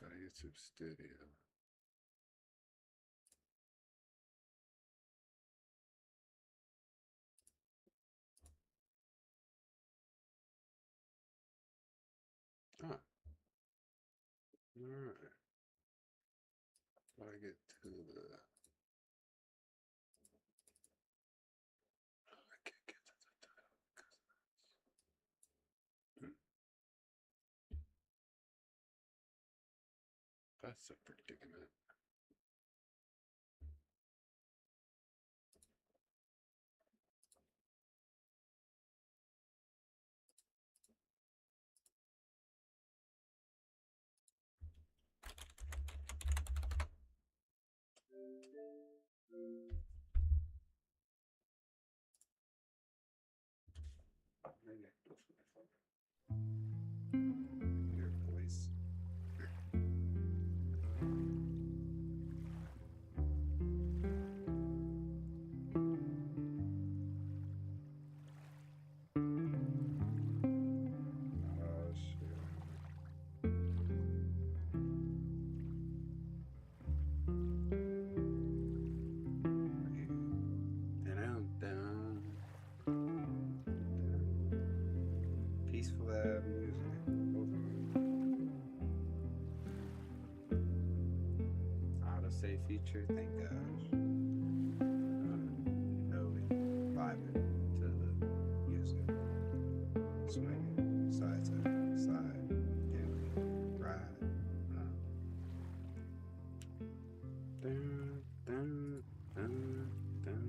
Got a YouTube studio. Ah. Alright. How do I get to the... I can't get to the title because that's a predicament. Your voice. Oh shit. Down. Peaceful music. Autosave feature, thank gosh. You know we vibing to the music. Swinging side to side. Yeah, ride. Dun, dun, dun, dun.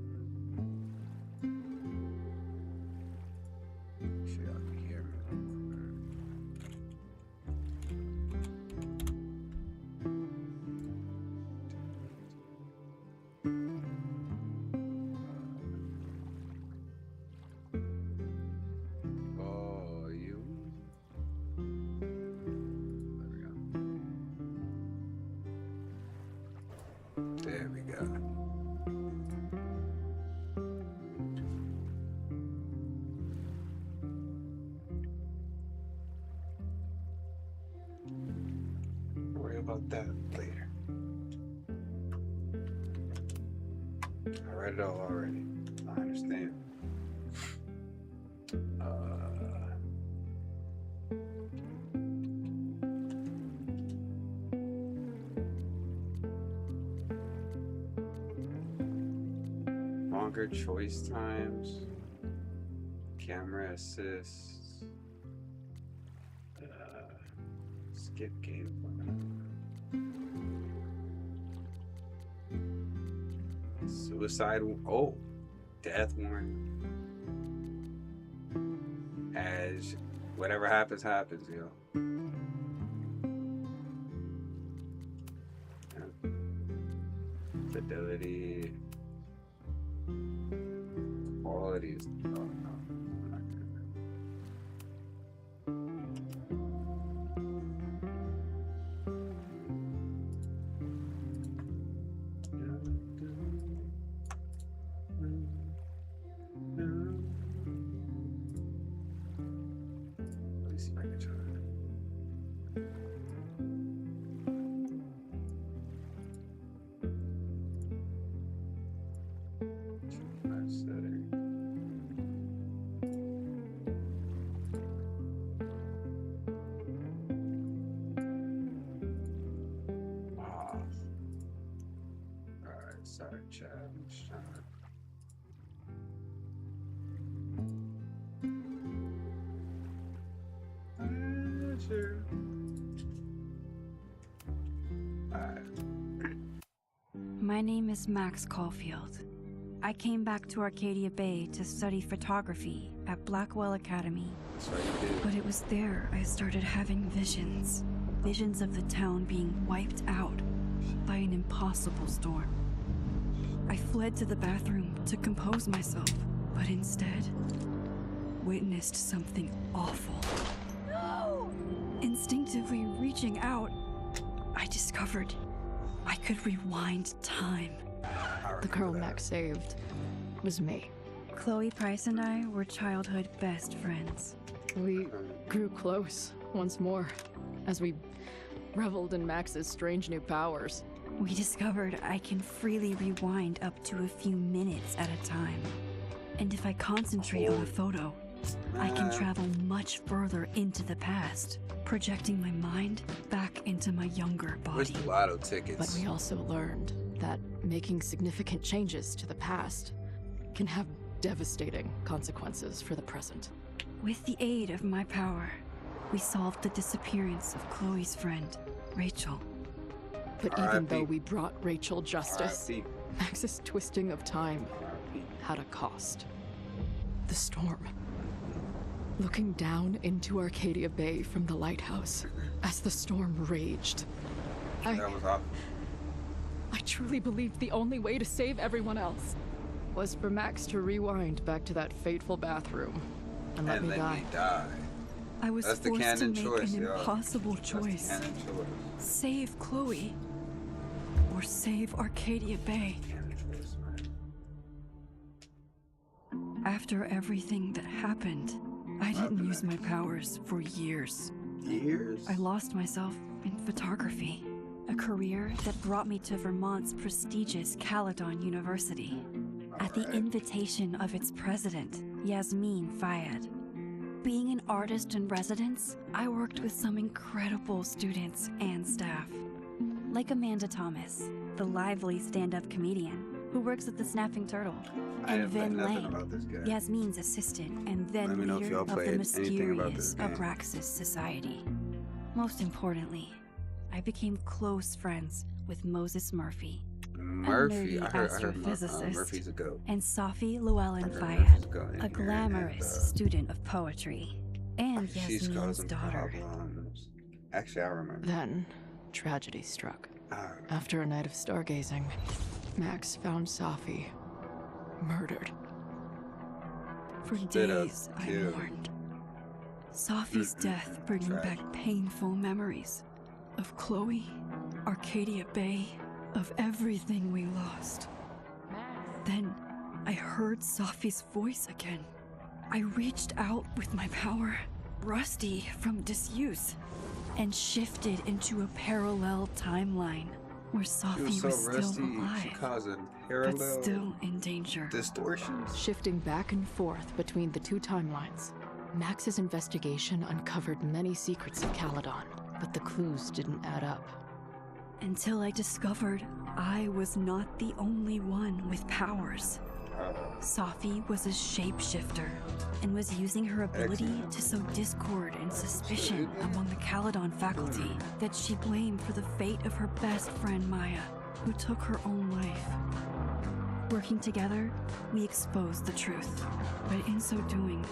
Shit, y'all can hear me. Oh, you. There we go. Worry about that later. I read it all already. I understand. Longer choice times, camera assists, skip gameplay, suicide, oh, death warning, as whatever happens, happens, yo. Yeah. Fidelity. Quality is oh no, I'm not let me see if I can try it. Setting. Alright, sorry, chat. I'm just trying to... Sure. Alright. My name is Max Caulfield. I came back to Arcadia Bay to study photography at Blackwell Academy. That's what you do. But it was there I started having visions. Visions of the town being wiped out by an impossible storm. I fled to the bathroom to compose myself, but instead witnessed something awful. No! Instinctively reaching out, I discovered I could rewind time. The girl Max saved was me. Chloe Price and I were childhood best friends. We grew close once more as we reveled in Max's strange new powers. We discovered I can freely rewind up to a few minutes at a time. And if I concentrate on a photo, I can travel much further into the past, projecting my mind back into my younger Where's body. the lotto tickets? But we also learned that making significant changes to the past can have devastating consequences for the present. With the aid of my power, we solved the disappearance of Chloe's friend, Rachel. But even though we brought Rachel justice, R.I.P. Max's twisting of time had a cost. The storm. Looking down into Arcadia Bay from the lighthouse as the storm raged, That was awful. I truly believed the only way to save everyone else was for Max to rewind back to that fateful bathroom and let me die. I was That's the forced to canon make choice, an yo. impossible That's the choice. canon choice. Save Chloe or save Arcadia Bay. Canon choice, man. After everything that happened, I didn't use my powers for years. Years? I lost myself in photography, a career that brought me to Vermont's prestigious Caledon University, at the invitation of its president, Yasmin Fayed. Being an artist in residence, I worked with some incredible students and staff, like Amanda Thomas, the lively stand-up comedian who works at the Snapping Turtle, I and didn't play Vin nothing Lang, about this guy. Yasmin's assistant and Let then me know if leader y'all of the played anything about this mysterious game. Abraxas Society. Most importantly, I became close friends with Moses Murphy, Murphy, nerdy I heard astrophysicist, Murphy's a goat. and Safi Llewellyn I heard Fayed, Murphy's a goat in a here, and, glamorous student of poetry, and she's Yasmin's causing daughter. problems. Actually, I remember. Then, tragedy struck. I After a night of stargazing, Max found Safi murdered. For Split up, days, I kill. mourned. Safi's death bringing back Tragic. painful memories of Chloe, Arcadia Bay, of everything we lost. Then I heard Safi's voice again. I reached out with my power, rusty from disuse, and shifted into a parallel timeline where She Safi was was so still rusty, she alive, causing but parallel still in danger. distortions. Shifting back and forth between the two timelines, Max's investigation uncovered many secrets of Caledon, but the clues didn't add up. Until I discovered I was not the only one with powers. Safi was a shapeshifter and was using her ability Excellent. to sow discord and suspicion among the Caledon faculty that she blamed for the fate of her best friend Maya, who took her own life. Working together, we exposed the truth, but in so doing,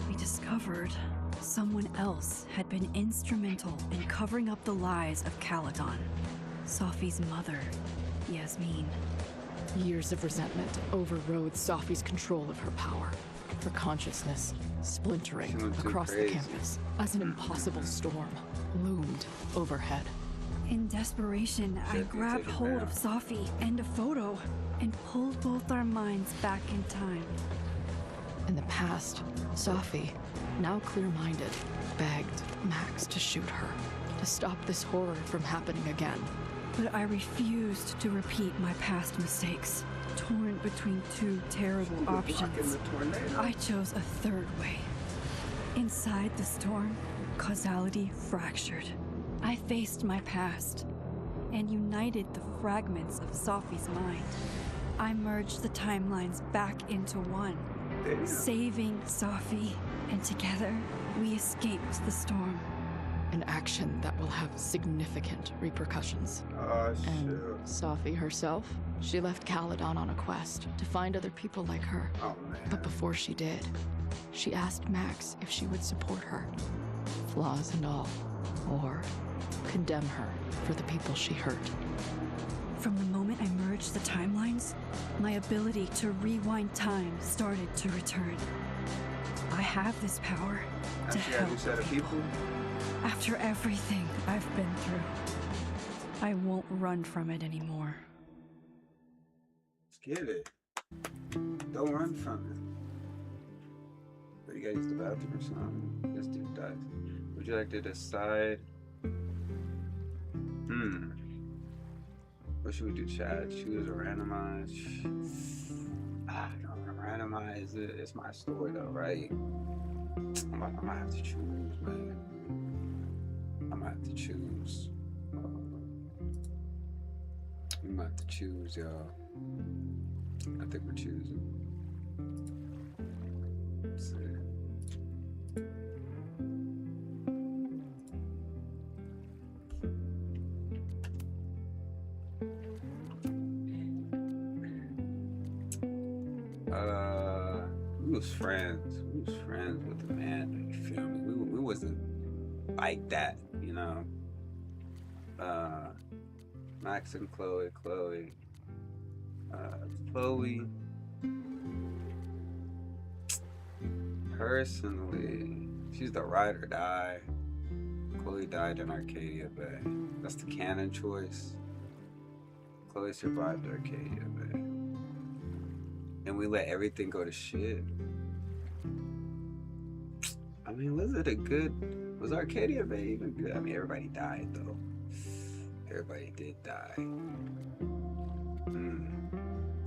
we discovered someone else had been instrumental in covering up the lies of Caledon. Safi's mother, Yasmin. Years of resentment overrode Safi's control of her power, her consciousness splintering She went too across the crazy. campus as an impossible storm loomed overhead. In desperation, I Should've grabbed taken hold down. of Safi and a photo and pulled both our minds back in time. In the past, Safi, now clear-minded, begged Max to shoot her, to stop this horror from happening again. But I refused to repeat my past mistakes. Torn between two terrible Rocking options, the tornado. I chose a third way. Inside the storm, causality fractured. I faced my past and united the fragments of Safi's mind. I merged the timelines back into one, Damn. saving Safi, and together we escaped the storm. An action that will have significant repercussions. Oh, And shoot. Safi herself, she left Caledon on a quest to find other people like her. Oh, man. But before she did, she asked Max if she would support her, flaws and all, or condemn her for the people she hurt. From the moment I merged the timelines, my ability to rewind time started to return. I have this power to Actually, have help you set of people? after everything I've been through. I won't run from it anymore. Let's get it. Don't run from it. But you gotta use the bathroom or something. This dude dies. Would you like to decide What should we do, Chad? Choose or randomize? I don't want to randomize it. It's my story though, right? I might have to choose, man. I might have to choose. We might have to choose, y'all. I think we're choosing. Let's see. We was friends. We was friends with the man. You feel me? We wasn't like that, you know. Max and Chloe. Chloe. Personally, she's the ride or die. Chloe died in Arcadia Bay. That's the canon choice. Chloe survived Arcadia Bay. And we let everything go to shit. I mean, was Arcadia Bay even good? I mean, everybody died though. Everybody did die.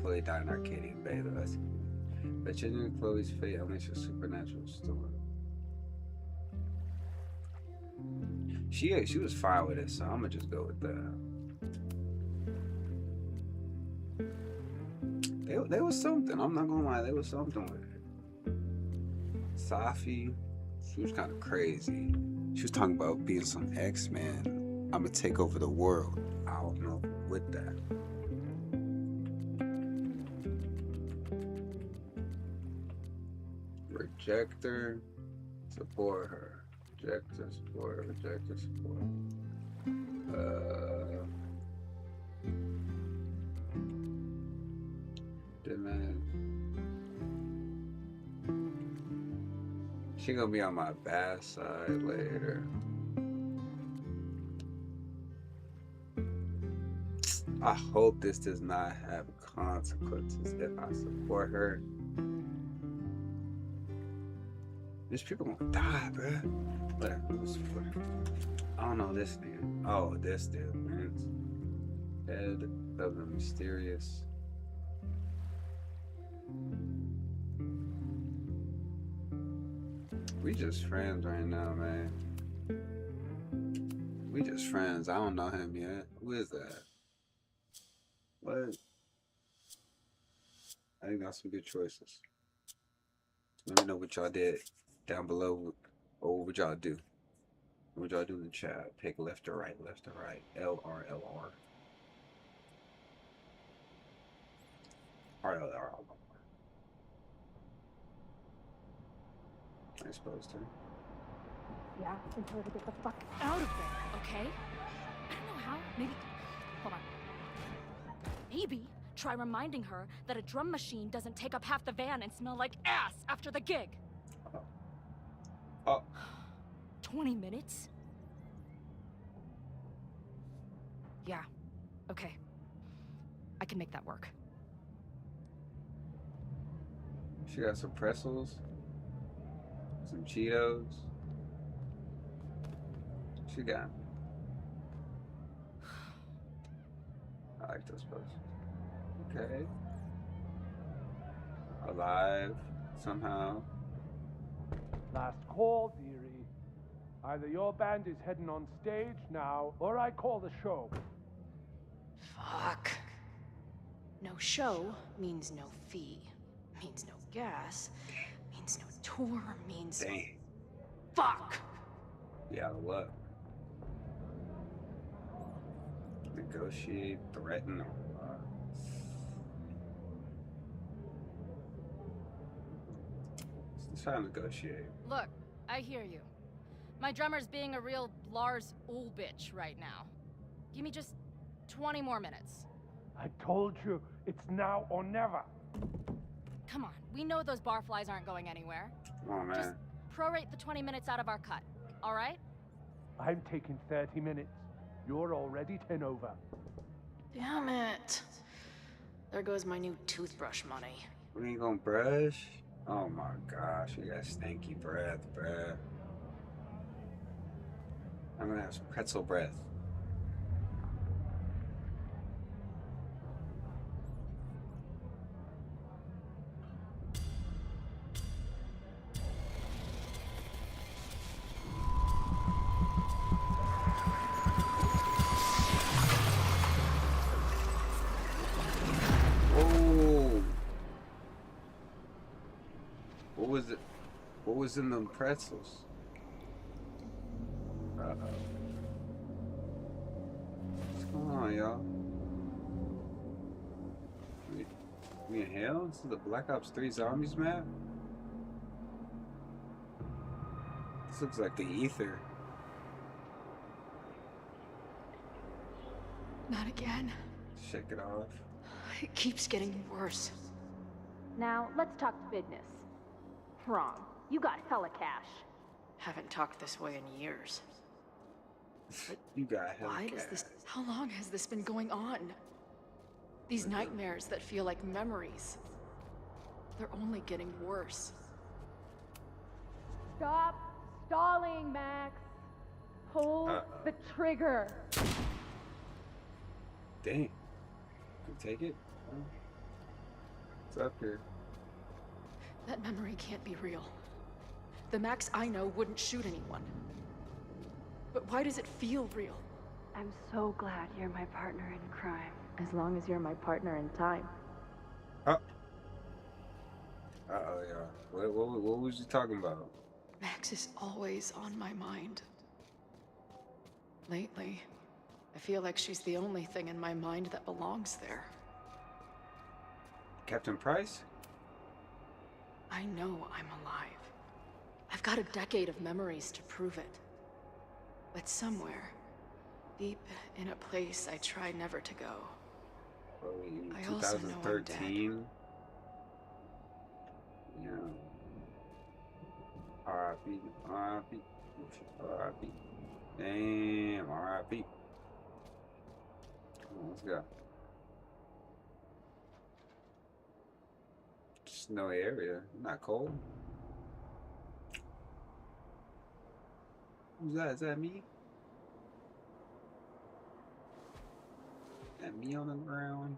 Chloe died in Arcadia Bay though. That's good. But changing Chloe's fate unleashed a supernatural storm. She was fine with it, so I'm gonna just go with that. There was something. I'm not gonna lie. There was something with it. Safi, she was kind of crazy. She was talking about being some X-Man. I'm gonna take over the world. I don't know with that. Rejector, support her. Rejector, support her. Rejector, support her. Demand. She gonna be on my bad side later. I hope this does not have consequences if I support her. These people gonna die, bruh. Whatever. I don't know this dude. Oh, this dude, man. Head of the mysterious. We just friends right now, man. We just friends. I don't know him yet. Who is that? What? I think that's some good choices. Let me know what y'all did down below, or what y'all do. What y'all do in the chat? Pick left or right, left or right. LR, LR. RLR. I suppose to. Yeah, and tell her to get the fuck out of there, okay? I don't know how. Maybe. Hold on. Maybe try reminding her that a drum machine doesn't take up half the van and smell like ass after the gig. Oh. 20 minutes? Yeah. Okay. I can make that work. She got some pretzels. Some Cheetos. She got. I like those posters. Okay. Alive somehow. Last call, dearie. Either your band is heading on stage now, or I call the show. Fuck. No show means no fee. Means no gas. Means no tour. Means... Dang. Fuck! Yeah, what? Negotiate, threaten, or let's try to negotiate. Look, I hear you. My drummer's being a real Lars Ulbitch right now. Give me just 20 more minutes. I told you, it's now or never. Come on, we know those barflies aren't going anywhere. Come on, man. Just prorate the 20 minutes out of our cut, all right? I'm taking 30 minutes. You're already 10 over. Damn it. There goes my new toothbrush money. We ain't gonna brush? Oh my gosh, we got stinky breath, bruh. I'm gonna have some pretzel breath. was in them pretzels? Uh-oh. What's going on, y'all? We in hell? This is the Black Ops 3 Zombies map? This looks like the ether. Not again. Shake it off. It keeps getting worse. Now, let's talk business. Wrong. You got hella cash. Haven't talked this way in years. You got hell. Why does this... How long has this been going on? These nightmares that feel like memories. They're only getting worse. Stop stalling, Max. Pull the trigger. Dang. You take it? It's up here. That memory can't be real. The Max I know wouldn't shoot anyone. But why does it feel real? I'm so glad you're my partner in crime. As long as you're my partner in time. Uh-oh, y'all. What was you talking about? Max is always on my mind. Lately, I feel like she's the only thing in my mind that belongs there. Captain Price? I know I'm alive. I've got a decade of memories to prove it. But somewhere, deep in a place I try never to go, I also know I'm dead. 2013? Yeah. R.I.P. R.I.P. R.I.P. Damn, R.I.P. Come on, let's go. Snowy area. Not cold. Who's that? Is that me? That me on the ground?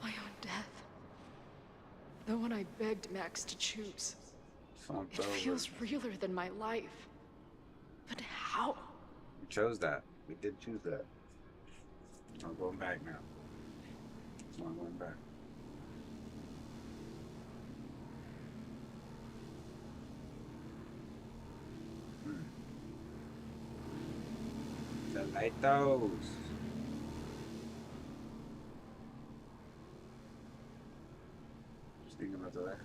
My own death. The one I begged Max to choose. It feels realer than my life. But how? We chose that. We did choose that. I'm going back now. I'm going back. The lighthouse. Just thinking about the lighthouse.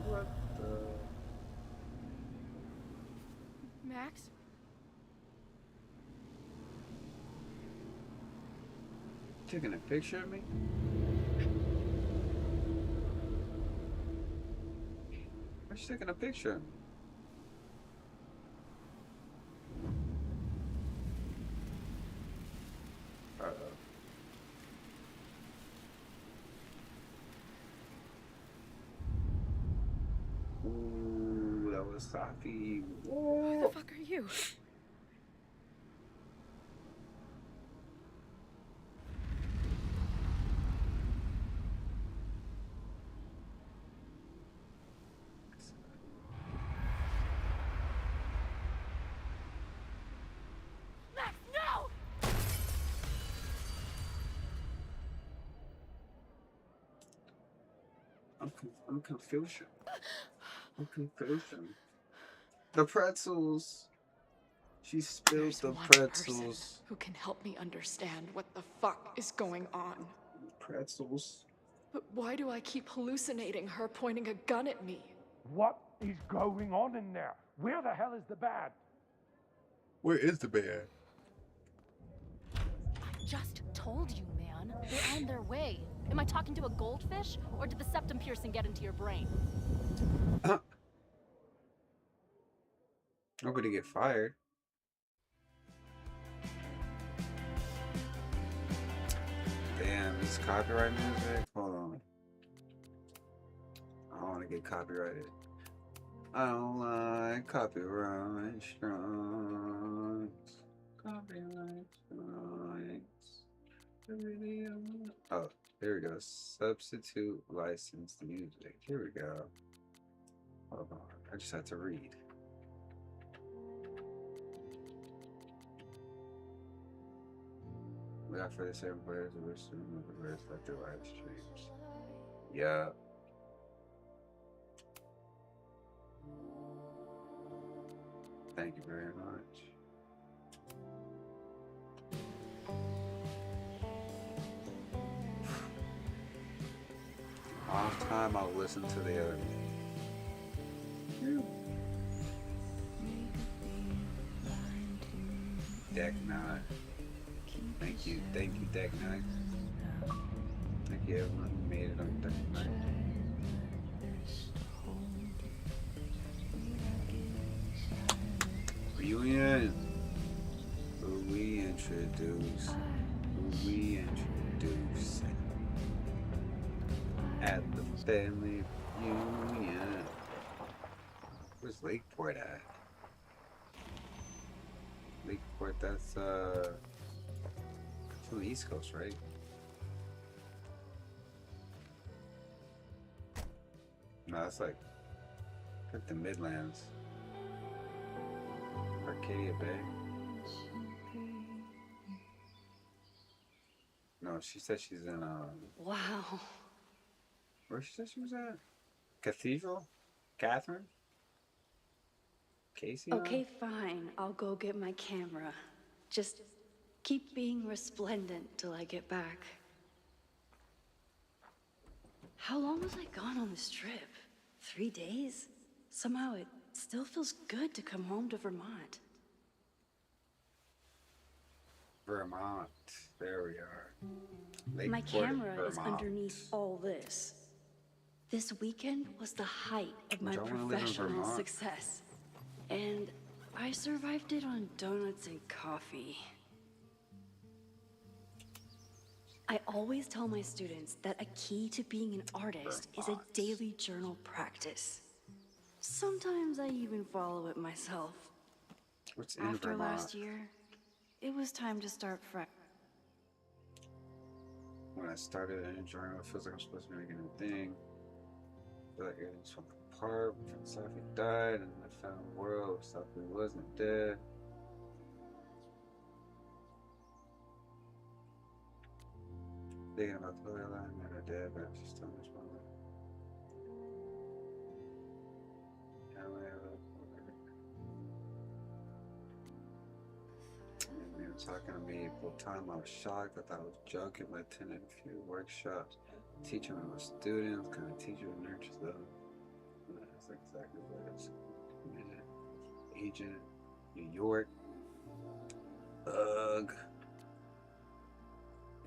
What the? Max? Taking a picture of me? Why's she taking a picture of me? Ooh, that was Safi. Who the fuck are you? Max, no! I'm confused. I'm confused. The pretzels. She spilled There's the one pretzels. person who can help me understand what the fuck is going on. Pretzels. But why do I keep hallucinating her pointing a gun at me? What is going on in there? Where the hell is the band? Where is the band? I just told you, man. They're on their way. Am I talking to a goldfish, or did the septum piercing get into your brain? I'm gonna get fired. Damn, this is copyright music? Hold on. I don't want to get copyrighted. I don't like copyright strikes. Copyright strikes. Oh, here we go. Substitute licensed music. Here we go. Hold on. I just had to read. out for the 7 players of this room of the rest like their live streams. Yeah. Thank you very much. All time I'll listen to the other. Deck 9. Thank you, Deck 9. Thank you everyone who made it on Deck 9. Reunion. Who we introduce at the family reunion. Where's Lakeport at? Lakeport, that's from the East Coast, right? No, that's like the Midlands. Arcadia Bay. No, she said she's in Wow. where she said she was at? Cathedral? Catherine? Casey? Okay, fine. I'll go get my camera. Just keep being resplendent till I get back. How long was I gone on this trip? 3 days? Somehow it still feels good to come home to Vermont. Vermont. There we are. My Lakeport, camera is Vermont. underneath all this. This weekend was the height of my Don't wanna live in professional Vermont. success. And I survived it on donuts and coffee. I always tell my students that a key to being an artist is a daily journal practice. Sometimes I even follow it myself. What's in After Vermont? last year, it was time to start fresh. When I started a new journal, it feels like I'm supposed to be making a thing. I feel like everything's falling apart. Sophie died, and I found a world where Sophie wasn't dead. Thinking about the line that her dad, but she's still much more. And they were talking to me full time. I was shocked. I thought I was joking, but I attended a few workshops, teaching my students, kind of teacher who nurtures them. That's exactly what it is. Agent, New York. Ugh.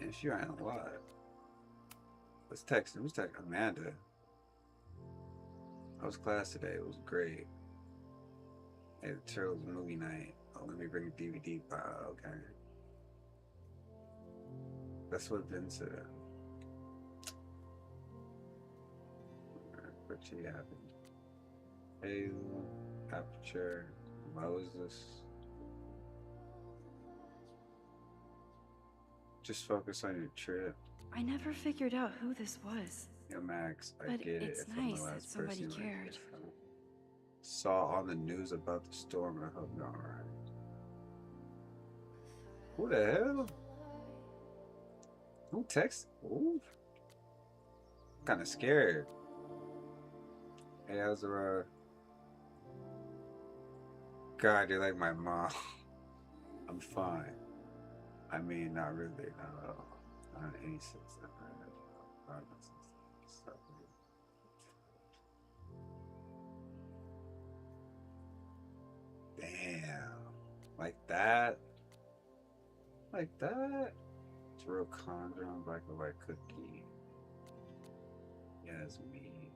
And she ran a lot. Let's text Amanda. How was class today? It was great. Hey, the turtles movie night. Oh, let me bring a DVD file. Okay. That's what Vince said. What she happened? Hazel, Aperture, Moses. Just focus on your trip. I never figured out who this was. Yo, Max, I But get it. it's If I'm the nice that last somebody person, cared. If I saw on the news about the storm, I hope you're alright. Who the hell? Who texted? Ooh. I'm kind of scared. Hey, how's the God, you're like my mom. I'm fine. I mean, not really. No, not in any sense. Damn. Like that? Like that? It's real conjuring, black and white cookie. Yes, me.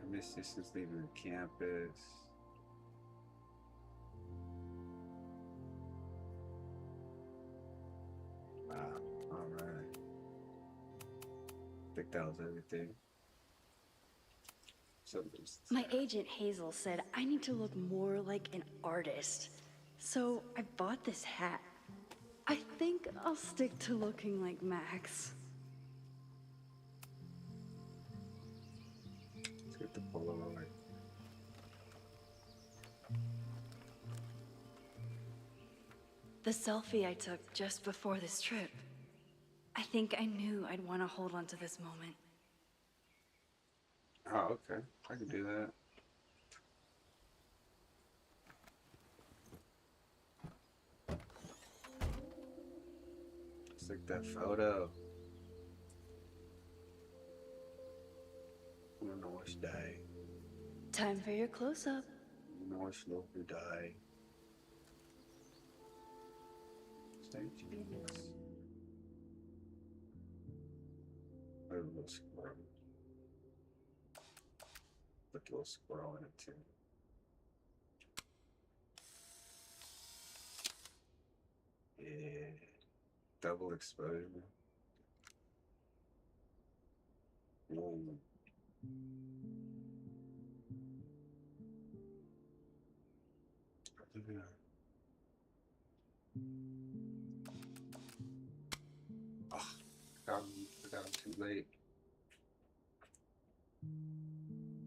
I missed you since leaving the campus. Wow, alright. I think that was everything. My agent Hazel said I need to look more like an artist. So I bought this hat. I think I'll stick to looking like Max. Let's get the Polaroid. The selfie I took just before this trip. I think I knew I'd want to hold on to this moment. Oh, okay. I can do that. Just like that photo. I don't know what's dying. Time for your close-up. I know what's slowly dying. Stay genius. A little squirrel. Put a little squirrel in it too. Yeah. Double exposure. Whoa. Look at that. Oh, forgot I'm too late.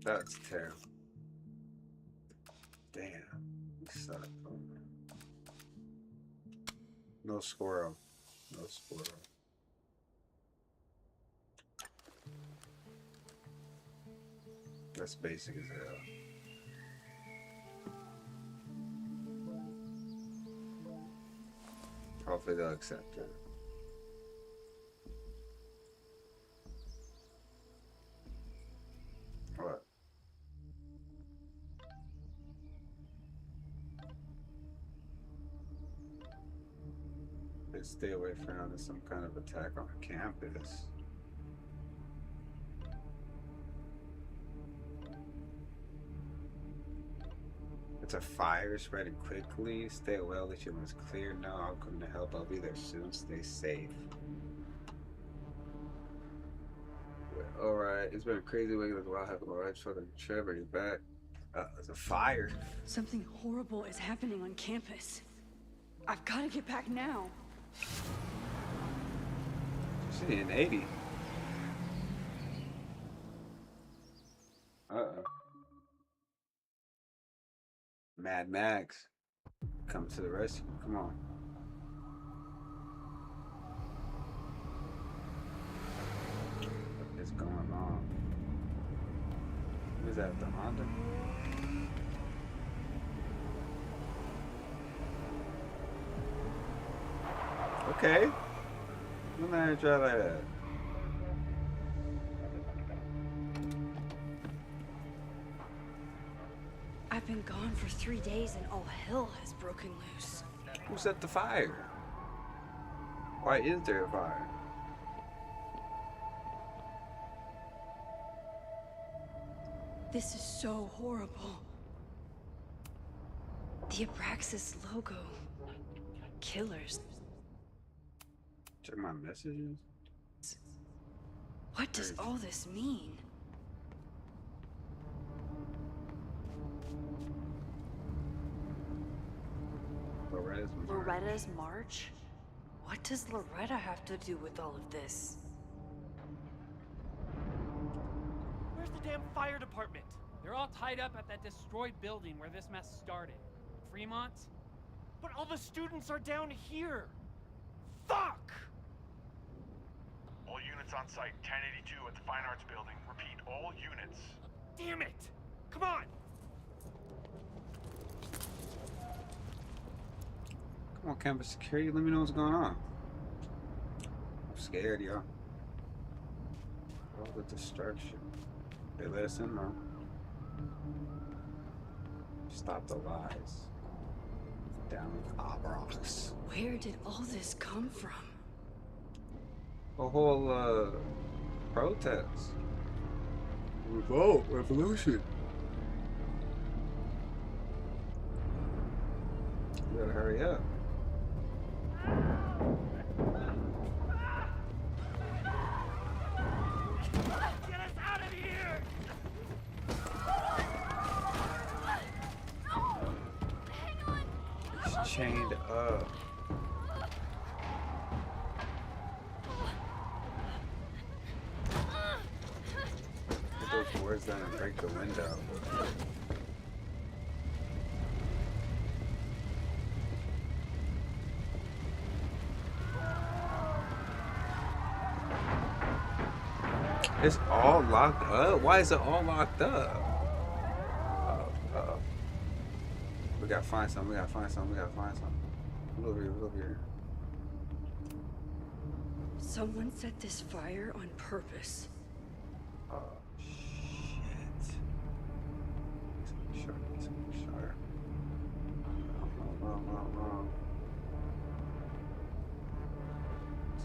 That's terrible. Damn. You suck. No squirrel. No squirrel. That's basic as hell. Hopefully they'll accept it. What? They stay away from some kind of attack on the campus. It's a fire spreading quickly. Stay well, the ship is clear. No, I'll come to help. I'll be there soon. Stay safe. Alright, it's been a crazy week. Like, what happened? Alright, fucking Trevor, he's back. There's a fire. Something horrible is happening on campus. I've got to get back now. She's in 80. Uh-oh. Mad Max. Come to the rescue. Come on. What is going on? Is that the Honda? Okay. Don't let her drive like that. I've been gone for 3 days and all hell has broken loose. Who set the fire? Why is there a fire? This is so horrible. The Abraxas logo. Killers. Check my messages. What does all this mean? Loretta's march? What does Loretta have to do with all of this? Where's the damn fire department? They're all tied up at that destroyed building where this mess started. Fremont? But all the students are down here! Fuck! All units on site, 1082 at the Fine Arts Building. Repeat, all units. Damn it! Come on! Come on, campus security, let me know what's going on. I'm scared, y'all. All the destruction. They let us in, though. Stop the lies. Down with Abrax. Where did all this come from? A whole, protest. Revolt, revolution. You gotta hurry up. Get us out of here! He's chained up. Put those words down and break the window. It's all locked up? Why is it all locked up? We gotta find something, we gotta find something, we gotta find something. Look over here, look over here. Someone set this fire on purpose. Oh, shit. Sure. Wrong.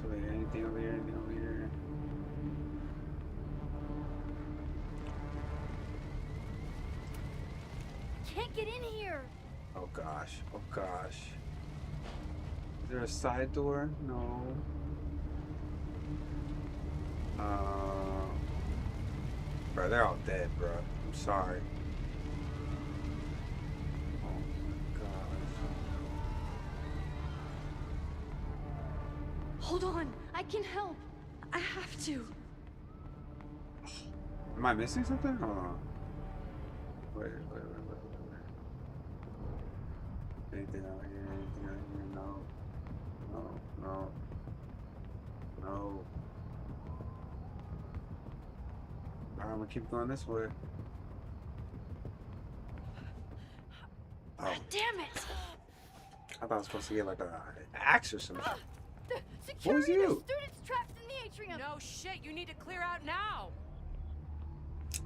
So, anything over here, anything over here? Can't get in here. Oh gosh, oh gosh. Is there a side door? No. Bro, they're all dead, bro. I'm sorry. Oh my gosh. Hold on, I can help. I have to. Am I missing something? Hold on. Wait. Anything out here? Anything out here? No. Alright, I'm gonna keep going this way. Oh, Damn it! I thought I was supposed to get like an axe or something. Security, you? there's students trapped in the atrium. No shit, you need to clear out now.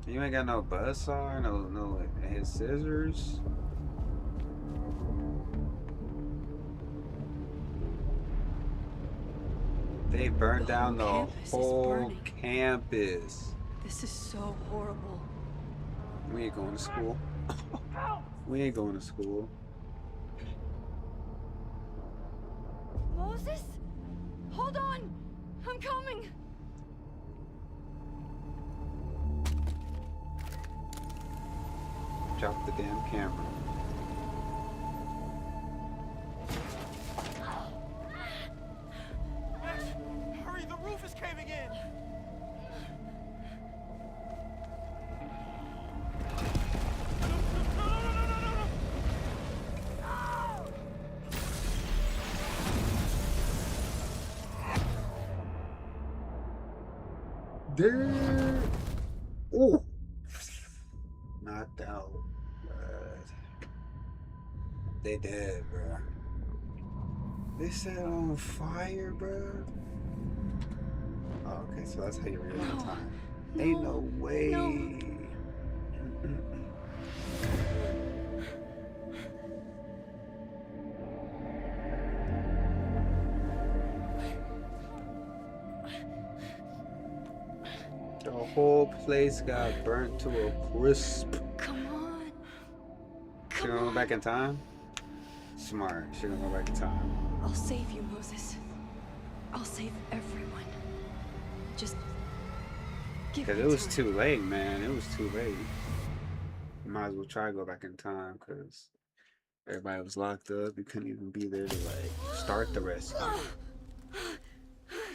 You ain't got no buzzsaw, no his scissors. They burned down the whole campus. This is so horrible. We ain't going to school. We ain't going to school. Moses? Hold on! I'm coming! Drop the damn camera. Max, hurry, the roof is caving in. There. Oh. Knocked out. They dead, bro. They set it on fire, bro. Oh, okay, so that's how you read the time. Ain't no way. The whole place got burnt to a crisp. Come on. She gonna go back in time? Smart. She gonna go back in time. I'll save you, Moses. I'll save everyone. Just give me Cause it was time. too late, man. It was too late. You might as well try to go back in time, cause everybody was locked up. You couldn't even be there to like start the rescue.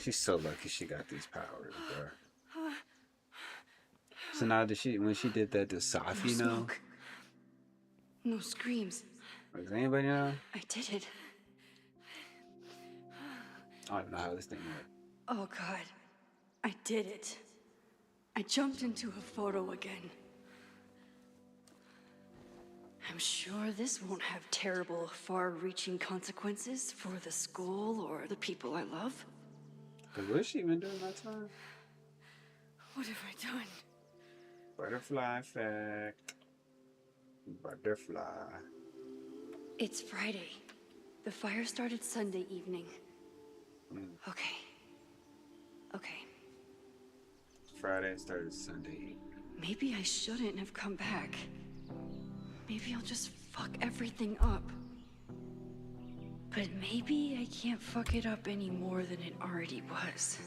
She's so lucky she got these powers, bro. So now, when she did that, does Safi know? Smoke. No screams. Does anybody know? I did it. I don't know how this thing works. Oh God, I did it. I jumped into a photo again. I'm sure this won't have terrible, far-reaching consequences for the school or the people I love. Cause what has she been doing that time? What have I done? Butterfly effect. Butterfly. It's Friday. The fire started Sunday evening. Okay. Friday started Sunday. Maybe I shouldn't have come back. Maybe I'll just fuck everything up. But maybe I can't fuck it up any more than it already was.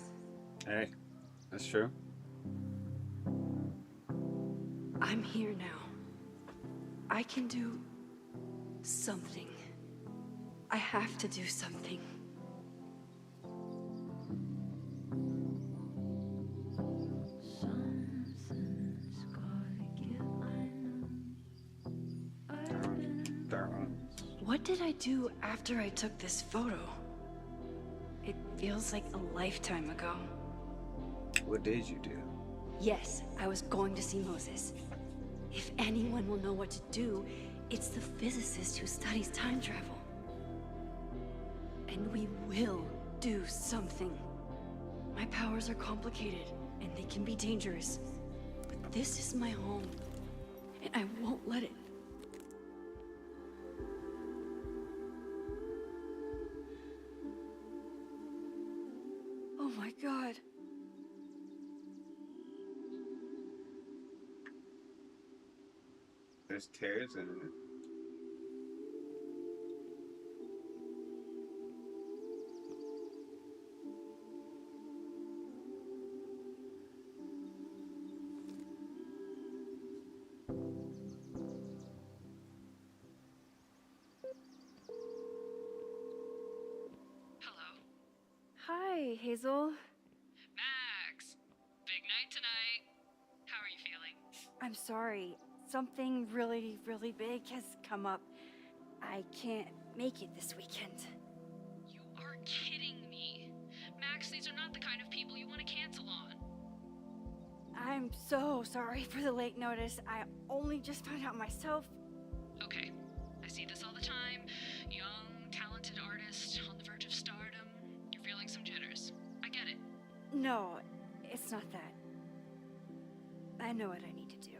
Hey, that's true. I'm here now. I can do something. I have to do something. What did I do after I took this photo? It feels like a lifetime ago. What did you do? Yes, I was going to see Moses. If anyone will know what to do, it's the physicist who studies time travel. And we will do something. My powers are complicated, and they can be dangerous. But this is my home, and I won't let it. Oh my God. There's tears in it. Hello. Hi, Hazel. Max! Big night tonight. How are you feeling? I'm sorry. Something really, really big has come up. I can't make it this weekend. You are kidding me. Max, these are not the kind of people you want to cancel on. I'm so sorry for the late notice. I only just found out myself. Okay, I see this all the time. Young, talented artist on the verge of stardom. You're feeling some jitters. I get it. No, it's not that. I know what I need to do.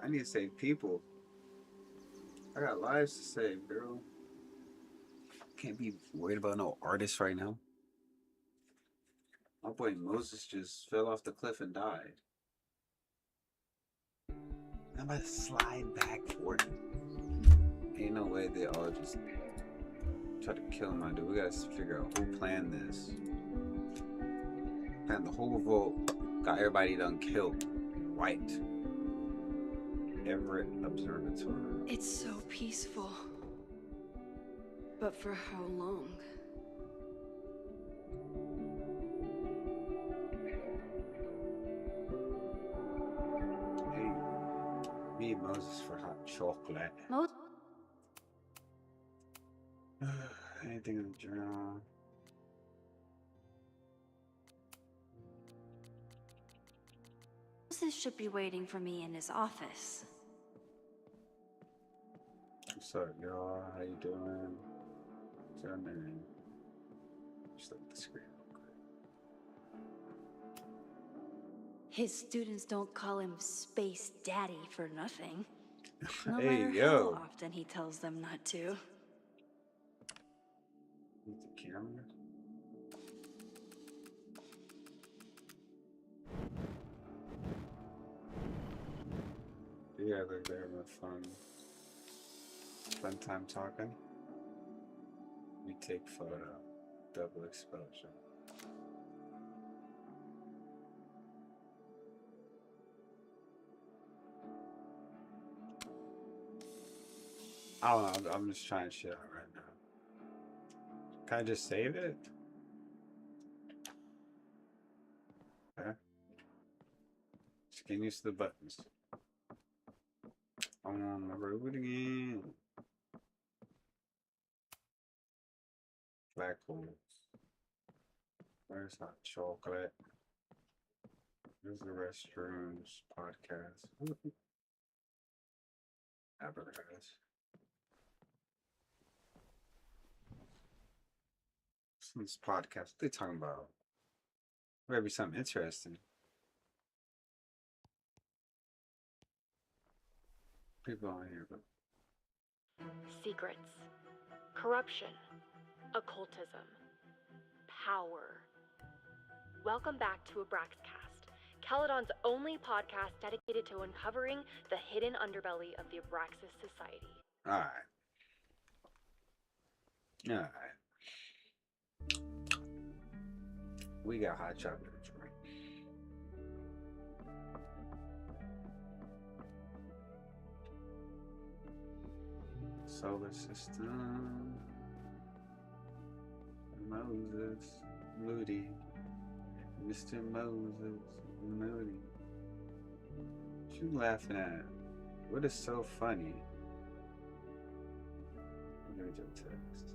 I need to save people. I got lives to save, girl. Can't be worried about no artist right now. My boy Moses just fell off the cliff and died. I'm about to slide back for him. Ain't no way they all just try to kill him. I do. We gotta figure out who planned this. Planned the whole revolt. Got everybody done killed. Wiped. Everett Observatory. It's so peaceful. But for how long? Hey, me and Moses for hot chocolate. Anything in the journal? Moses should be waiting for me in his office. What's up, y'all? How you doing? What's your name? Just look at the screen real quick. His students don't call him Space Daddy for nothing. No Hey, matter yo. how often he tells them not to. Use the camera. Yeah, they're having fun time talking. We take photo, double exposure. I don't know, I'm just trying shit out right now. Can I just save it? Okay. Just getting used to the buttons. I want to remember it again. Black holes. Where's hot chocolate? Where's the restrooms podcast? Advertise. This podcast, what they talking about? Better be something interesting. People on here, but Secrets, corruption, occultism, power. Welcome back to Abraxcast, Caledon's only podcast dedicated to uncovering the hidden underbelly of the Abraxas Society. alright. Alright. We got hot chocolate to drink. Solar system. Moses. Moody. Mr. Moses. Moody. What you laughing at? What is so funny? Let me just text.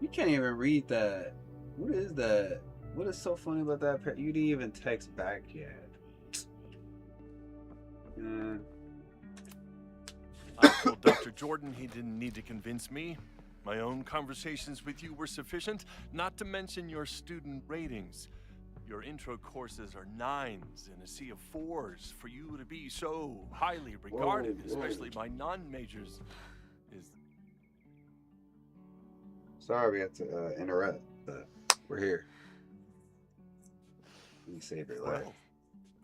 You can't even read that. What is that? What is so funny about that? You didn't even text back yet. I told Dr. Jordan he didn't need to convince me. My own conversations with you were sufficient, not to mention your student ratings. Your intro courses are 9s in a sea of 4s. For you to be so highly regarded, especially by non-majors, is... Sorry we had to interrupt, but we're here. We saved your life. Well,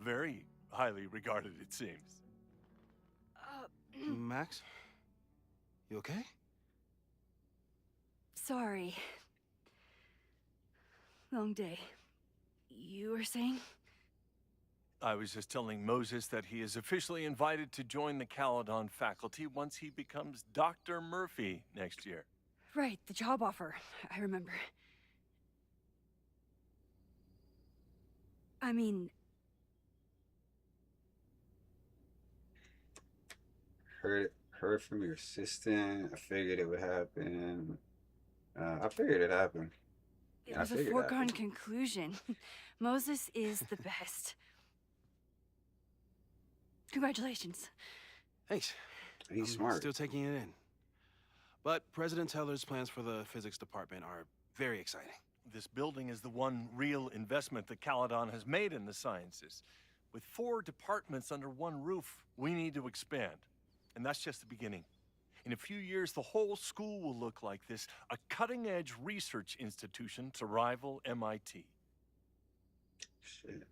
very highly regarded, it seems. Max? You okay? Sorry. Long day. You were saying? I was just telling Moses that he is officially invited to join the Caledon faculty once he becomes Dr. Murphy next year. Right, the job offer. I remember. I mean... Heard from your assistant. I figured it would happen. I figured it happened. It was a foregone conclusion. Moses is the best. Congratulations. Thanks. He's smart. Still taking it in. But President Teller's plans for the physics department are very exciting. This building is the one real investment that Caledon has made in the sciences. With 4 departments under one roof, we need to expand. And that's just the beginning. In a few years, the whole school will look like this, a cutting-edge research institution to rival MIT. Shit.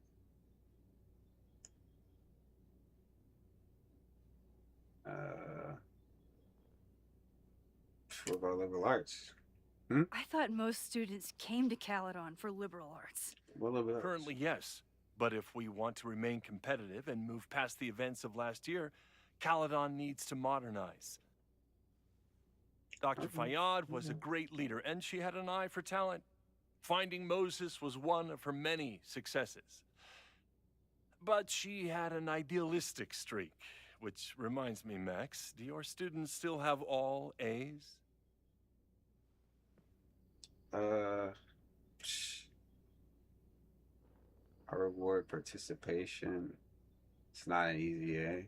What about liberal arts? I thought most students came to Caledon for liberal arts. What liberal arts? Currently, yes. But if we want to remain competitive and move past the events of last year, Caledon needs to modernize. Dr. Fayyad was a great leader, and she had an eye for talent. Finding Moses was one of her many successes. But she had an idealistic streak, which reminds me, Max, do your students still have all A's? I reward participation. It's not an easy A.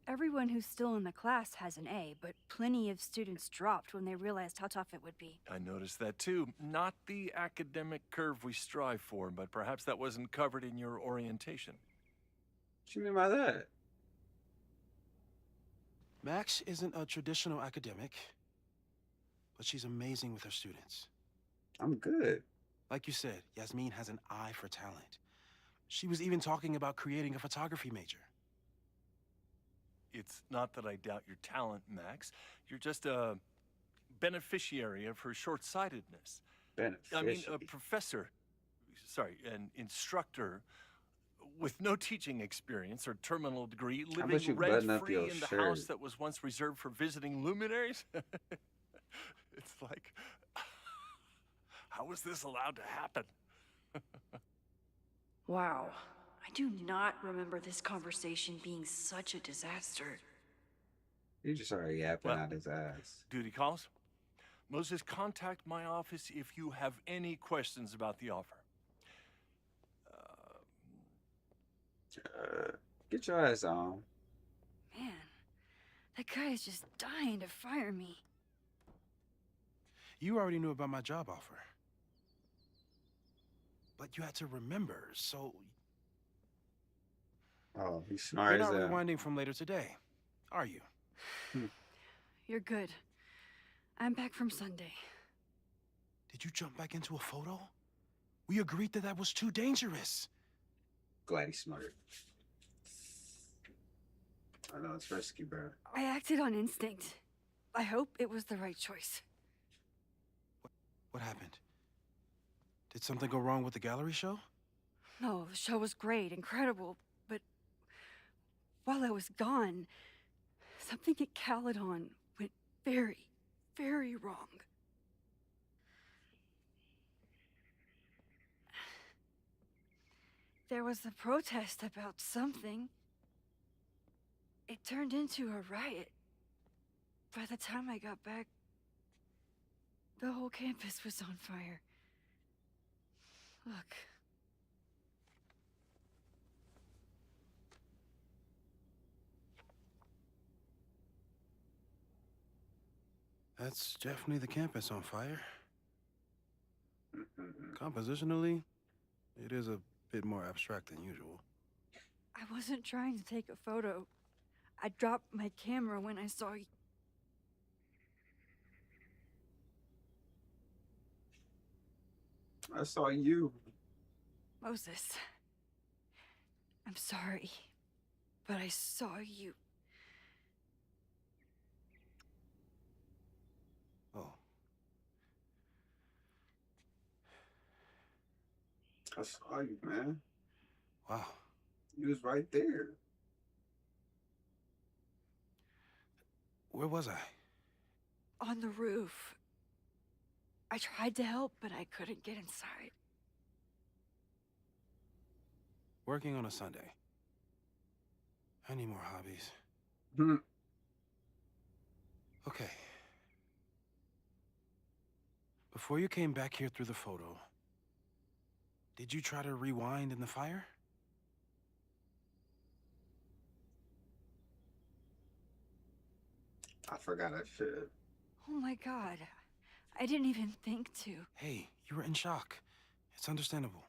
Everyone who's still in the class has an A, but plenty of students dropped when they realized how tough it would be. I noticed that too. Not the academic curve we strive for, but perhaps that wasn't covered in your orientation. What you mean by that? Max isn't a traditional academic, but she's amazing with her students. I'm good. Like you said, Yasmin has an eye for talent. She was even talking about creating a photography major. It's not that I doubt your talent, Max. You're just a beneficiary of her short-sightedness. I mean, a professor, an instructor with no teaching experience or terminal degree, living rent-free in the house that was once reserved for visiting luminaries? It's like, how was this allowed to happen? Wow. I do not remember this conversation being such a disaster. You just started yapping out his ass. Duty calls. Moses, contact my office if you have any questions about the offer. Get your ass on. Man, that guy is just dying to fire me. You already knew about my job offer. But you had to remember, so... Oh, he's smart as You're not rewinding from later today, are you? You're good. I'm back from Sunday. Did you jump back into a photo? We agreed that that was too dangerous. Glad he's smart. I know it's risky, bro. I acted on instinct. I hope it was the right choice. What happened? Did something go wrong with the gallery show? No, the show was great, incredible, but while I was gone, something at Caledon went very, very wrong. There was a protest about something. It turned into a riot. By the time I got back, The whole campus was on fire. Look. That's definitely the campus on fire. Compositionally, it is a bit more abstract than usual. I wasn't trying to take a photo. I dropped my camera when I saw you. I saw you. Moses. I'm sorry, but I saw you. Oh. I saw you, man. Wow. You was right there. Where was I? On the roof. I tried to help, but I couldn't get inside. Working on a Sunday. I need more hobbies. Okay. Before you came back here through the photo, did you try to rewind in the fire? I forgot I should. Oh my god. I didn't even think to. Hey, you were in shock. It's understandable.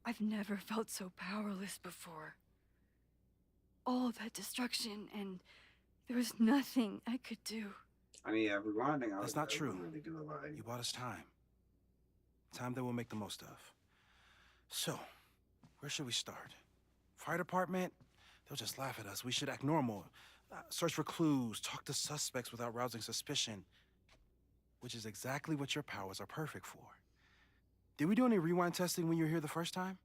I've never felt so powerless before. All that destruction, and there was nothing I could do. I mean, rewinding. That's not true. Really do a lot. You bought us time. Time that we'll make the most of. So, where should we start? Fire department? They'll just laugh at us. We should act normal. Search for clues, talk to suspects without rousing suspicion. Which is exactly what your powers are perfect for. Did we do any rewind testing when you were here the first time?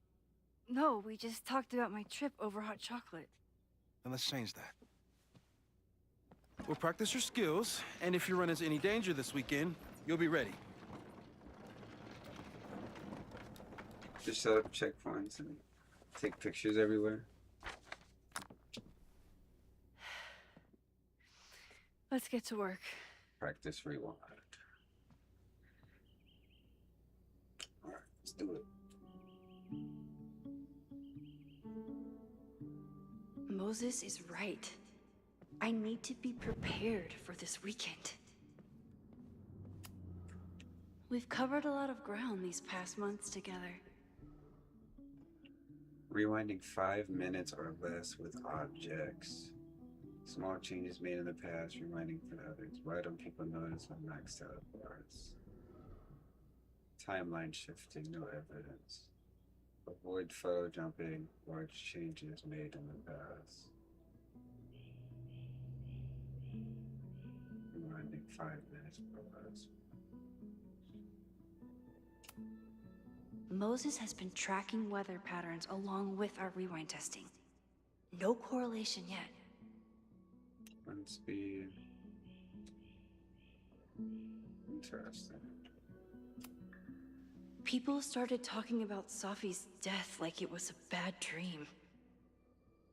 No, we just talked about my trip over hot chocolate. Then let's change that. We'll practice your skills, and if you run into any danger this weekend, you'll be ready. Just set up checkpoints and take pictures everywhere. Let's get to work. Practice rewind. All right, let's do it. Moses is right. I need to be prepared for this weekend. We've covered a lot of ground these past months together. Rewinding 5 minutes or less with objects. Small changes made in the past, rewinding for others. Why don't people notice when maxed out parts? Timeline shifting, no evidence. Avoid photo jumping, large changes made in the past. Rewinding 5 minutes or less. Moses has been tracking weather patterns along with our rewind testing. No correlation yet. Wind speed. Interesting. People started talking about Safi's death like it was a bad dream.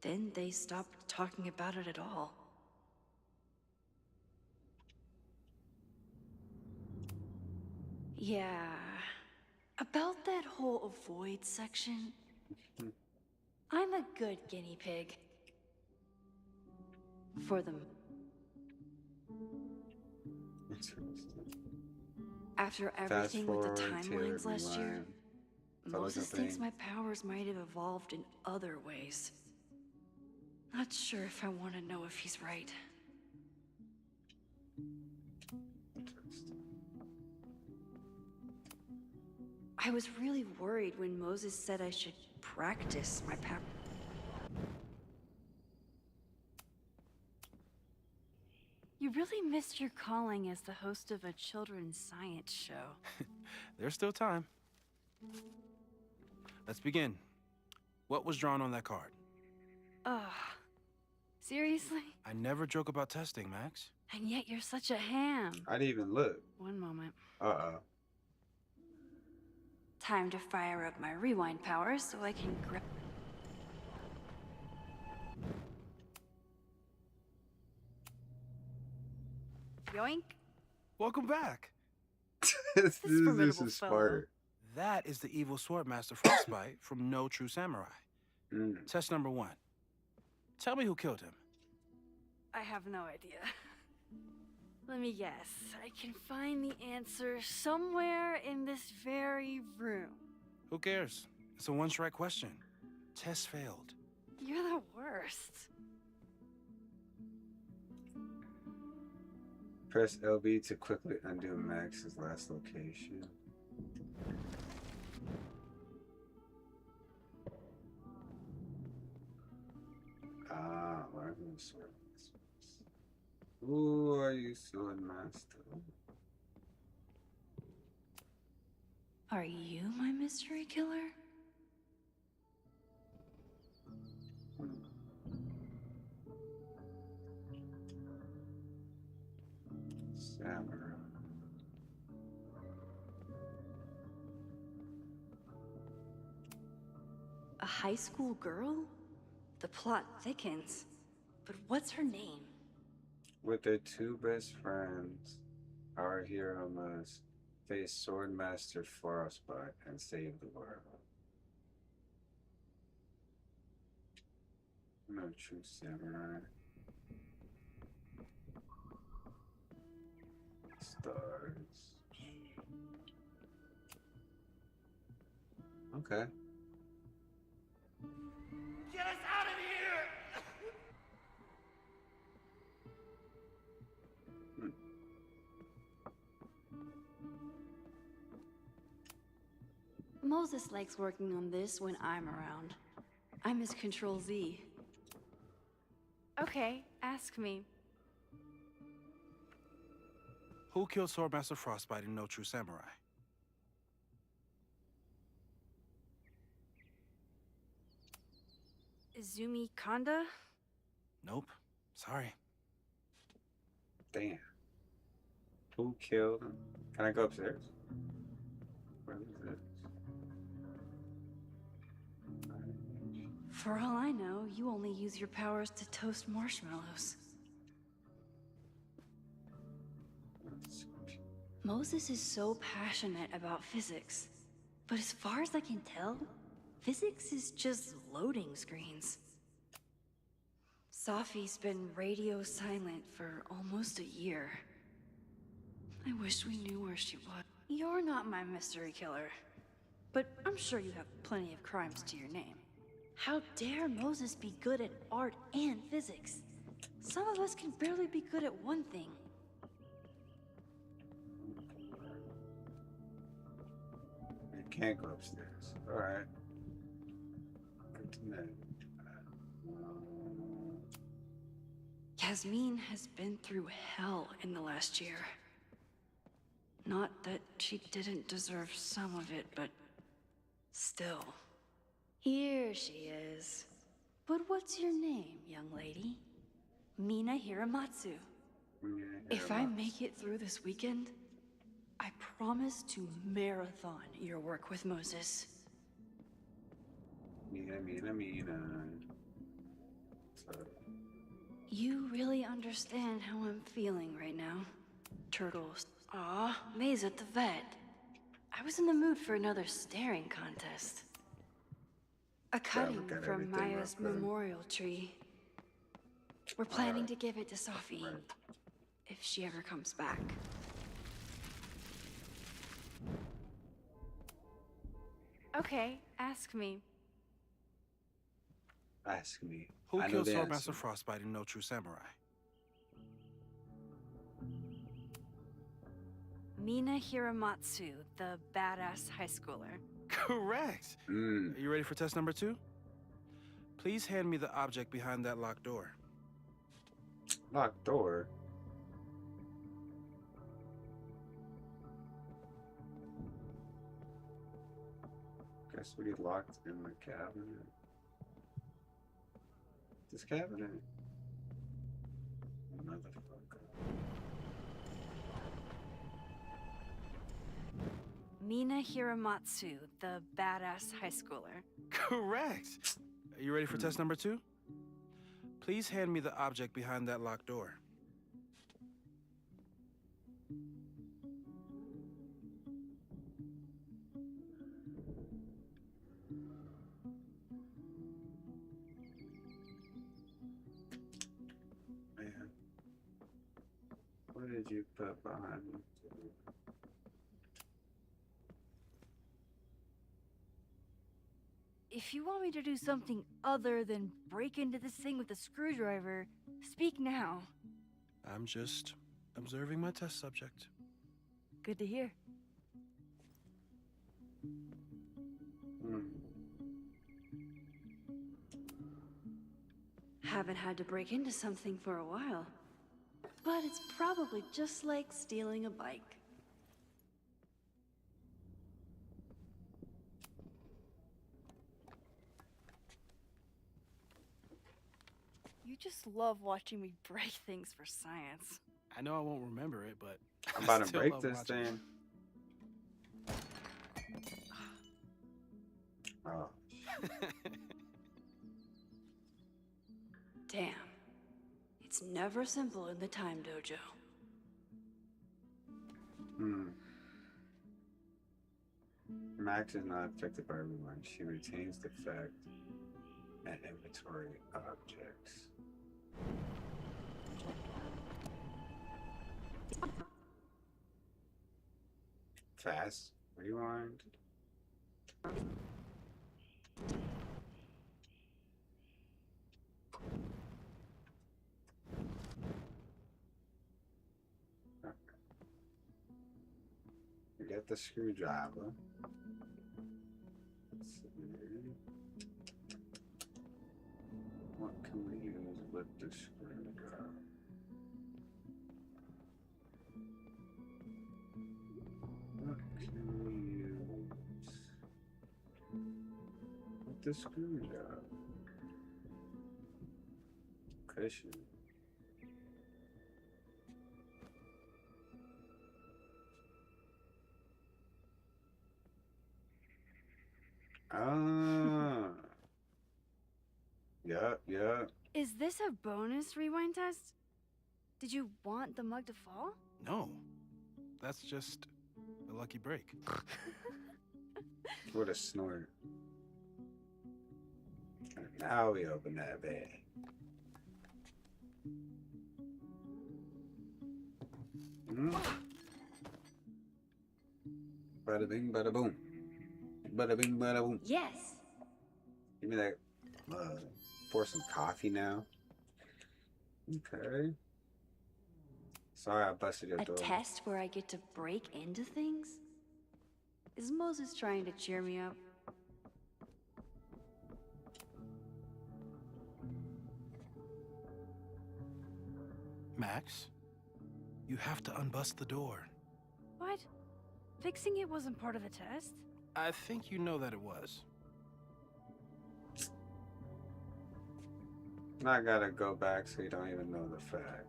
Then they stopped talking about it at all. Yeah, about that whole avoid section, I'm a good guinea pig. For them. After everything with the timelines last year, Moses thinks my powers might have evolved in other ways. Not sure if I want to know if he's right. I was really worried when Moses said I should practice my power. You really missed your calling as the host of a children's science show. There's still time. Let's begin. What was drawn on that card? Seriously? I never joke about testing, Max. And yet you're such a ham. I didn't even look. One moment. Uh-oh. Time to fire up my rewind powers so I can grab... Yoink. Welcome back. this formidable is fellow. smarter. That is the evil Swordmaster Frostbite from No True Samurai. Test number 1. Tell me who killed him. I have no idea. Let me guess. I can find the answer somewhere in this very room. Who cares? It's a one-strike question. Test failed. You're the worst. Press LB to quickly undo Max's last location. Where am I sword? Who are you, sword master? Are you my mystery killer? Samurai. A high school girl? The plot thickens. But what's her name? With their two best friends, our hero must face Swordmaster Frostbite and save the world. No true samurai. Stars. Okay. Get us out of here! Moses likes working on this when I'm around. I'm his Control Z. Okay, ask me. Who killed Swordmaster Frostbite in No True Samurai? Izumi Kanda? Nope. Sorry. Damn. Who killed him? Can I go upstairs? Where is it? For all I know, you only use your powers to toast marshmallows. Moses is so passionate about physics. But as far as I can tell, physics is just loading screens. Safi's been radio silent for almost a year. I wish we knew where she was. You're not my mystery killer, but I'm sure you have plenty of crimes to your name. How dare Moses be good at art and physics? Some of us can barely be good at one thing. You can't go upstairs. Alright. Good to know. Yasmin has been through hell in the last year. Not that she didn't deserve some of it, but still. Here she is. But what's your name, young lady? Mina Hiramatsu. If I make it through this weekend, I promise to marathon your work with Moses. Mina. You really understand how I'm feeling right now. Turtles. Aw, May's at the vet. I was in the mood for another staring contest. A cutting from Maya's memorial tree. We're planning to give it to Safi, if she ever comes back. Okay, ask me. Ask me. Who killed Swordmaster Frostbite in No True Samurai? Mina Hiramatsu, the badass high schooler. Correct. Are you ready for test number 2? Please hand me the object behind that locked door. Locked door? Guess we locked in the cabinet. This cabinet? Motherfucker. Mina Hiramatsu, the badass high schooler. Correct. Are you ready for test number 2? Please hand me the object behind that locked door. did you put behind me? If you want me to do something other than break into this thing with a screwdriver, speak now. I'm just observing my test subject. Good to hear. Haven't had to break into something for a while. But it's probably just like stealing a bike. You just love watching me break things for science. I know I won't remember it, but I'm about to still break love this watching. thing. Oh. Damn. It's never simple in the time dojo. Max is not affected by everyone. She retains the fact and inventory objects. Fast rewind. We got the screwdriver. Let's see. What can we use with the screwdriver? What can we use with the screwdriver? Cushion. Ah. Yeah. Is this a bonus rewind test? Did you want the mug to fall? No. That's just a lucky break. What a snort. And now we open that bag. Bada bing, bada boom. Bada bing, bada boom. Yes. Give me that. Pour some coffee now. Okay. Sorry I busted your door. A test where I get to break into things? Is Moses trying to cheer me up? Max, you have to unbust the door. What? Fixing it wasn't part of the test? I think you know that it was. I gotta go back so you don't even know the fact.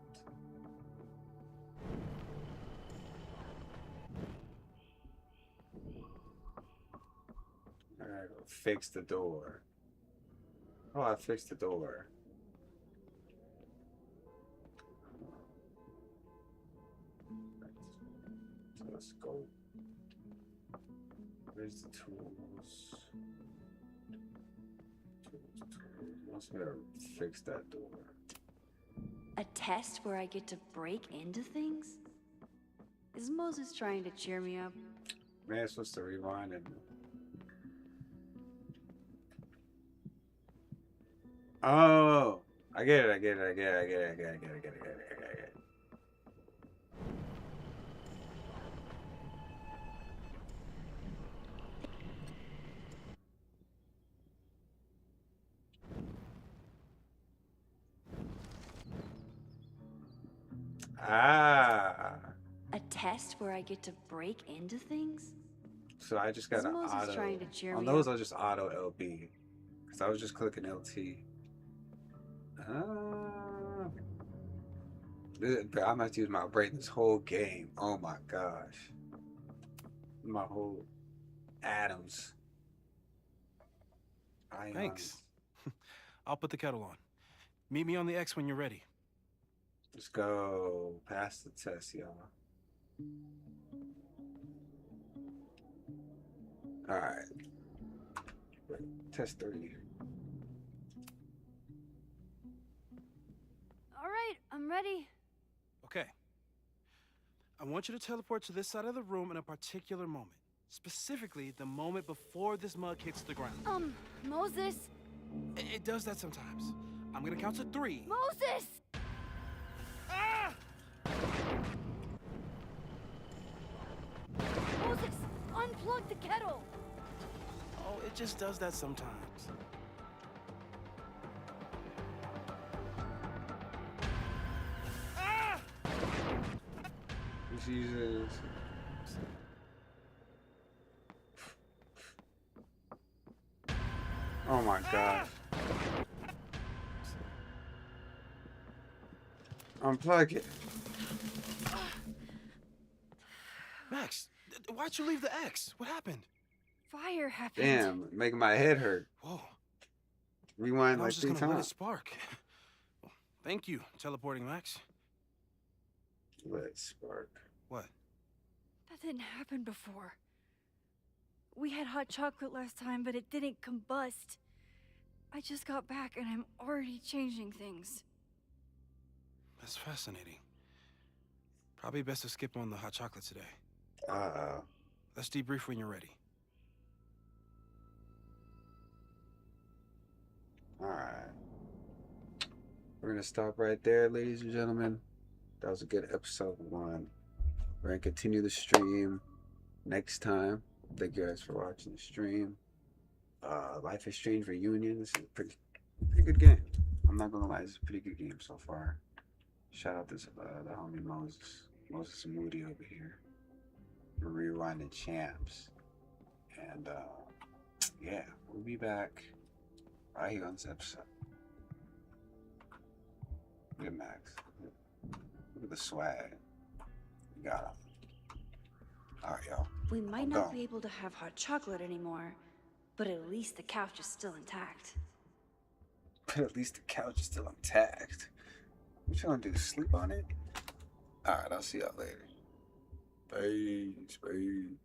I gotta go fix the door. Oh, I fixed the door. So let's go. Where's the tools? Must be able to fix that door. A test where I get to break into things? Is Moses trying to cheer me up? Man, it's supposed to rewind it. Oh, I get it. Ah. A test where I get to break into things? So I just got an auto. Trying to cheer On me those, up? I just auto LB. Because I was just clicking LT. But I'm about to use my brain this whole game. Oh my gosh. My whole atoms. Ions. Thanks. I'll put the kettle on. Meet me on the X when you're ready. Let's go. Pass the test, y'all. Alright. Test 3. All right, I'm ready. Okay. I want you to teleport to this side of the room in a particular moment. Specifically, the moment before this mug hits the ground. Moses? It does that sometimes. I'm gonna count to 3. Moses! Ah! Moses, unplug the kettle! Oh, it just does that sometimes. Ah! Jesus. Oh my gosh. Unplug it. Max, why'd you leave the X? What happened? Fire happened. Damn, making my head hurt. Whoa. Rewind I like was just 3 gonna let it times. spark. Well, thank you, teleporting Max. Let it spark. What? That didn't happen before. We had hot chocolate last time, but it didn't combust. I just got back and I'm already changing things. That's fascinating. Probably best to skip on the hot chocolate today. Uh-oh. Let's debrief when you're ready. Alright. We're gonna stop right there, ladies and gentlemen. That was a good episode 1. We're gonna continue the stream next time. Thank you guys for watching the stream. Life is Strange Reunion. This is a pretty good game. I'm not gonna lie, this is a pretty good game so far. Shout out to the homie Moses Moody over here. We're rewinding champs. And yeah, we'll be back right here on this episode. Look at Max. Look at the swag. We got him. Alright, y'all. We might not be able to have hot chocolate anymore, but at least the couch is still intact. But at least the couch is still intact. What you gonna do? Sleep on it? Alright, I'll see y'all later. Peace, peace.